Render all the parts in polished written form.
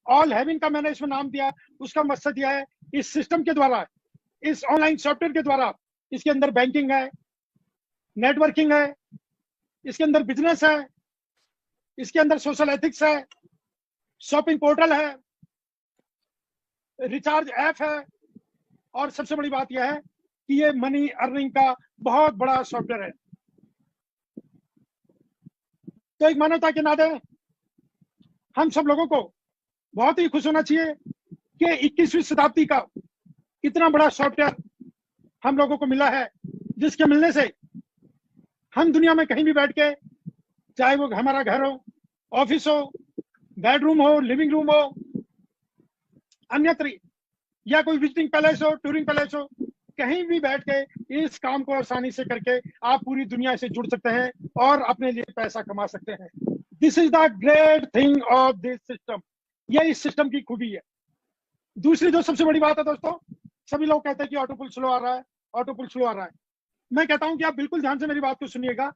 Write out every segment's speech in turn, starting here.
All having का मैंने इसमें नाम दिया, उसका मकसद यह है इस सिस्टम के द्वारा, इस ऑनलाइन सॉफ्टवेयर के द्वारा, इसके अंदर बैंकिंग है, नेटवर्किंग है, इसके अंदर बिजनेस है, इसके अंदर सोशल एथिक्स है, शॉपिंग पोर्टल है, रिचार्ज ऐप है, और सबसे बड़ी बात यह है कि ये मनी अर्निंग का बहुत बड़ा सॉफ्टवेयर है। तो एक मानवता के नाते हम सब लोगों को बहुत ही खुश होना चाहिए कि 21वीं शताब्दी का इतना बड़ा सॉफ्टवेयर हम लोगों को मिला है, जिसके मिलने से हम दुनिया में कहीं भी बैठ के, चाहे वो हमारा घर हो, ऑफिस हो, बेडरूम हो, लिविंग रूम हो, अन्यत्र, या कोई विजिटिंग पैलेस हो, टूरिंग पैलेस हो, कहीं भी बैठ के इस काम को आसानी से करके आप पूरी दुनिया से जुड़ सकते हैं और अपने लिए पैसा कमा सकते हैं। This is the great thing of this system. ये इस सिस्टम की खूबी है। दूसरी जो सबसे बड़ी बात है दोस्तों, सभी लोग कहते हैं कि ऑटो पुल स्लो आ रहा है, ऑटो पुल स्लो आ रहा है। मैं कहता हूं कि आप बिल्कुल ध्यान से मेरी बात को सुनिएगा।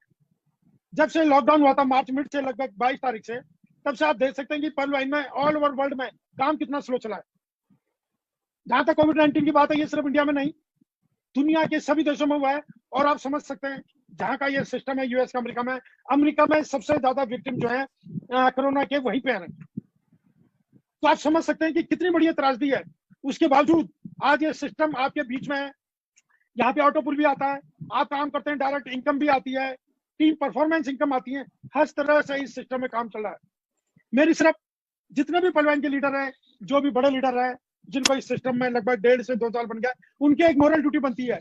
जब से लॉकडाउन हुआ था मार्च मिड से लगभग 22 तारीख से, तब से आप देख सकते हैं कि पर्ल लाइन में ऑल ओवर वर्ल्ड में काम कितना स्लो चला है। जहां तक कोविड-19 की बात है, ये सिर्फ इंडिया में नहीं, दुनिया के सभी देशों में हुआ है। और आप समझ सकते हैं जहां का ये सिस्टम है, यूएस का, अमेरिका में सबसे ज्यादा विक्टिम जो है कोरोना के वहीं पे आ रहे हैं। तो आप समझ सकते हैं कि कितनी बड़ी त्रासदी है। उसके बावजूद आज ये सिस्टम आपके बीच में है। यहाँ पे ऑटो पुल भी आता है, आप काम करते हैं, डायरेक्ट इनकम भी आती है, टीम परफॉर्मेंस इनकम आती है, हर तरह से इस सिस्टम में काम चल रहा है। मेरी सिर्फ जितने भी पलवान के लीडर है, जो भी बड़े लीडर है, जिनको इस सिस्टम में लगभग 1.5 से 2 साल बन गया, उनकी एक मोरल ड्यूटी बनती है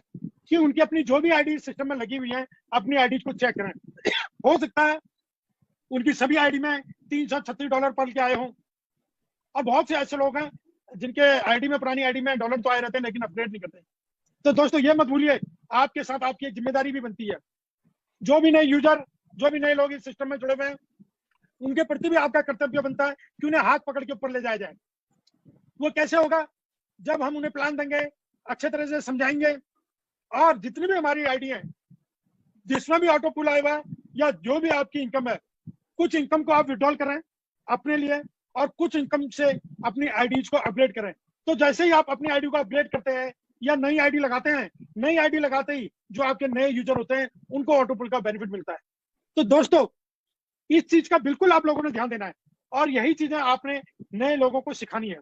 कि उनकी अपनी जो भी आईडी सिस्टम में लगी हुई है, अपनी आईडी को चेक करें। हो सकता है उनकी सभी आईडी में $336 पल के आए हों, और बहुत से ऐसे लोग हैं जिनके आईडी में, पुरानी आईडी में डॉलर तो आए रहते हैं लेकिन अपडेट नहीं करते। तो दोस्तों ये मत भूलिए, आपके साथ आपकी एक जिम्मेदारी भी बनती है। जो भी नए यूजर, जो भी नए लोग इस सिस्टम में जुड़े हुए हैं, उनके प्रति भी आपका कर्तव्य बनता है कि उन्हें हाथ पकड़ के ऊपर ले जाया जाए। वो कैसे होगा? जब हम उन्हें प्लान देंगे, अच्छे तरह से समझाएंगे, और जितनी भी हमारी आईडी है, जिसमें भी ऑटो पुल आया हुआ है, या जो भी आपकी इनकम है, कुछ इनकम को आप विड्रॉल करें अपने लिए, और कुछ इनकम से अपनी आईडीज को अपग्रेड करें। तो जैसे ही आप अपनी आईडी को अपग्रेड करते हैं या नई आईडी लगाते हैं, नई आईडी लगाते ही जो आपके नए यूजर होते हैं, उनको ऑटो पुल का बेनिफिट मिलता है। तो दोस्तों इस चीज का बिल्कुल आप लोगों ने ध्यान देना है, और यही चीजें आपने नए लोगों को सिखानी है।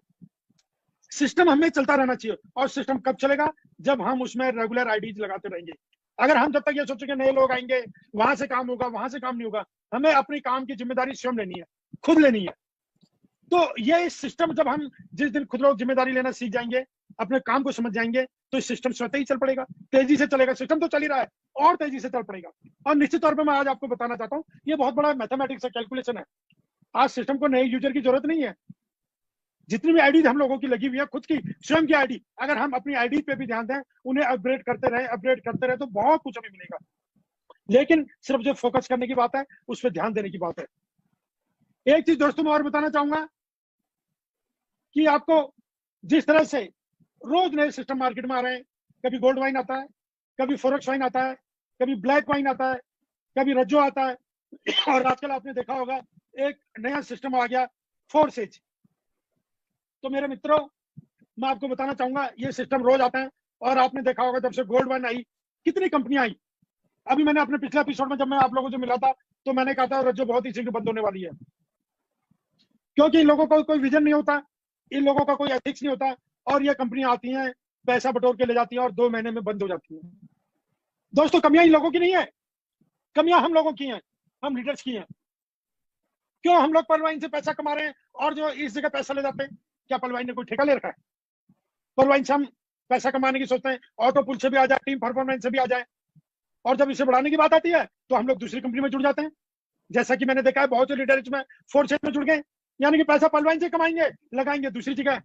सिस्टम हमें चलता रहना चाहिए, और सिस्टम कब चलेगा? जब हम उसमें रेगुलर आईडीज लगाते रहेंगे। अगर हम जब तक ये सोचेंगे नए लोग आएंगे, वहां से काम होगा, वहां से काम नहीं होगा, हमें अपनी काम की जिम्मेदारी स्वयं लेनी है, खुद लेनी है। तो ये सिस्टम, जब हम जिस दिन खुद लोग जिम्मेदारी लेना सीख जाएंगे, अपने काम को समझ जाएंगे, तो इस सिस्टम स्वतः ही चल पड़ेगा, तेजी से चलेगा। सिस्टम तो चल ही रहा है और तेजी से चल पड़ेगा। और निश्चित तौर पर मैं आज आपको बताना चाहता हूँ, ये बहुत बड़ा मैथमेटिक्स है, कैलकुलेशन है। आज सिस्टम को नए यूजर की जरूरत नहीं है। जितनी भी आईडी हम लोगों की लगी हुई है, खुद की स्वयं की आईडी, अगर हम अपनी आईडी पे भी ध्यान दें, उन्हें अपग्रेड करते रहे, तो बहुत कुछ हमें मिलेगा। लेकिन सिर्फ जो फोकस करने की बात है, उस पर ध्यान देने की बात है। एक चीज दोस्तों मैं और बताना चाहूंगा कि आपको जिस तरह से रोज नए सिस्टम मार्केट में आ रहे हैं, कभी गोल्ड वाइन आता है, कभी फॉरेक्स वाइन आता है, कभी ब्लैक वाइन आता है, कभी रज्जो आता है, और आजकल आपने देखा होगा एक नया सिस्टम आ गया, फोर्सेज। तो मेरे मित्रों, मैं आपको बताना चाहूंगा, ये सिस्टम रोज आता है। और आपने देखा होगा जब से गोल्ड वाइन आई, कितनी कंपनियां आई। अभी मैंने अपने पिछले एपिसोड में जब मैं आप लोगों से मिला था, तो मैंने कहा था रज्जो बहुत ही शीघ्र बंद होने वाली है, क्योंकि इन लोगों को कोई विजन नहीं होता, इन लोगों का कोई एथिक्स नहीं होता, और ये कंपनियां आती हैं, पैसा बटोर के ले जाती हैं, और 2 महीने में बंद हो जाती हैं। दोस्तों कमियां इन लोगों की नहीं है, कमियां हम लोगों की हैं, हम लीडर्स की हैं। क्यों हम लोग परवाइन से पैसा कमा रहे हैं और जो इस जगह पैसा ले जाते हैं? क्या परवाइन ने कोई ठेका ले रखा है? परवाइन से हम पैसा कमाने की सोचते हैं, ऑटो पुल से भी आ जाए, टीम परफॉर्मेंस से भी आ जाए, और जब इसे बढ़ाने की बात आती है तो हम लोग दूसरी कंपनी में जुड़ जाते हैं। जैसा कि मैंने देखा है, बहुत से लीडर इसमें फोर्सेज में जुड़ गए, यानी कि पैसा परवाइन से कमाएंगे, लगाएंगे दूसरी जगह,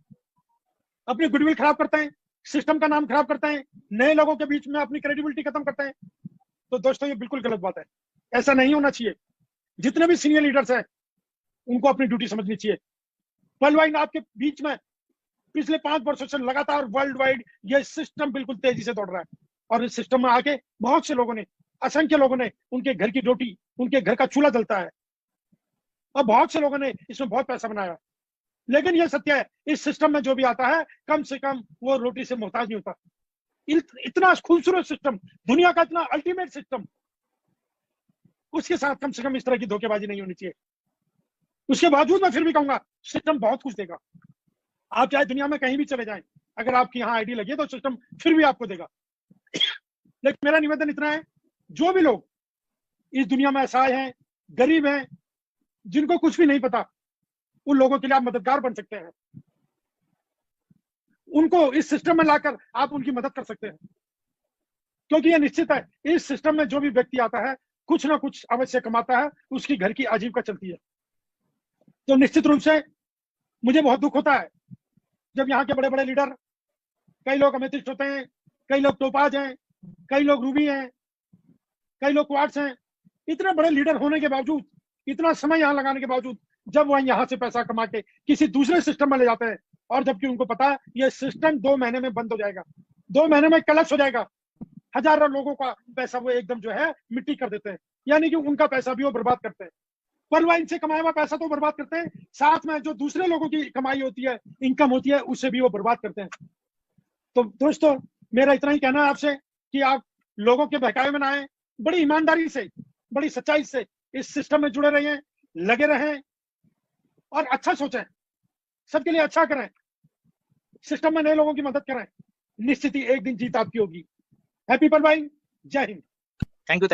अपनी गुडविल खराब करते हैं, सिस्टम का नाम खराब करते हैं, नए लोगों के बीच में अपनी क्रेडिबिलिटी खत्म करते हैं। तो दोस्तों ये बिल्कुल गलत बात है, ऐसा नहीं होना चाहिए। जितने भी सीनियर लीडर्स हैं, उनको अपनी ड्यूटी समझनी चाहिए। वर्ल्ड आपके बीच में पिछले 5 वर्षों से लगातार वर्ल्ड वाइड ये सिस्टम बिल्कुल तेजी से दौड़ रहा है, और इस सिस्टम में आके बहुत से लोगों ने, असंख्य लोगों ने, उनके घर की रोटी, उनके घर का चूल्हा जलता है, और बहुत से लोगों ने इसमें बहुत पैसा बनाया। लेकिन यह सत्य है, इस सिस्टम में जो भी आता है कम से कम वो रोटी से मोहताज नहीं होता। इतना खूबसूरत सिस्टम, दुनिया का इतना अल्टीमेट सिस्टम, उसके साथ कम से कम इस तरह की धोखेबाजी नहीं होनी चाहिए। उसके बावजूद मैं फिर भी कहूंगा सिस्टम बहुत कुछ देगा। आप चाहे दुनिया में कहीं भी चले जाएं, अगर आपकी यहाँ आईडी लगी है तो सिस्टम फिर भी आपको देगा। लेकिन मेरा निवेदन इतना है, जो भी लोग इस दुनिया में असहाय हैं, गरीब हैं, जिनको कुछ भी नहीं पता, उन लोगों के लिए आप मददगार बन सकते हैं। उनको इस सिस्टम में लाकर आप उनकी मदद कर सकते हैं, क्योंकि यह निश्चित है इस सिस्टम में जो भी व्यक्ति आता है कुछ ना कुछ अवश्य कमाता है, उसकी घर की आजीविका चलती है। तो निश्चित रूप से मुझे बहुत दुख होता है जब यहाँ के बड़े बड़े लीडर, कई लोग अमेथिस्ट होते हैं, कई लोग टोपाज हैं, कई लोग रूबी हैं, कई लोग क्वार्ट्स हैं, इतने बड़े लीडर होने के बावजूद, इतना समय यहाँ लगाने के बावजूद, जब वह यहाँ से पैसा कमा के किसी दूसरे सिस्टम में ले जाते हैं, और जबकि उनको पता है यह सिस्टम 2 महीने में बंद हो जाएगा, 2 महीने में कलश हो जाएगा, हजारों लोगों का पैसा वो एकदम जो है मिट्टी कर देते हैं, यानी कि उनका पैसा भी वो बर्बाद करते हैं। पर वह इनसे कमाया हुआ पैसा तो बर्बाद करते हैं, साथ में जो दूसरे लोगों की कमाई होती है, इनकम होती है, उससे भी वो बर्बाद करते हैं। तो दोस्तों, मेरा इतना ही कहना है आपसे कि आप लोगों के बहकावे में ना आए, बड़ी ईमानदारी से, बड़ी सच्चाई से इस सिस्टम में जुड़े रहिए, लगे रहें और अच्छा सोचें, सबके लिए अच्छा करें, सिस्टम में नए लोगों की मदद करें। निश्चित ही एक दिन जीत आपकी होगी। हैप्पी पर्व भाई, जय हिंद। Thank you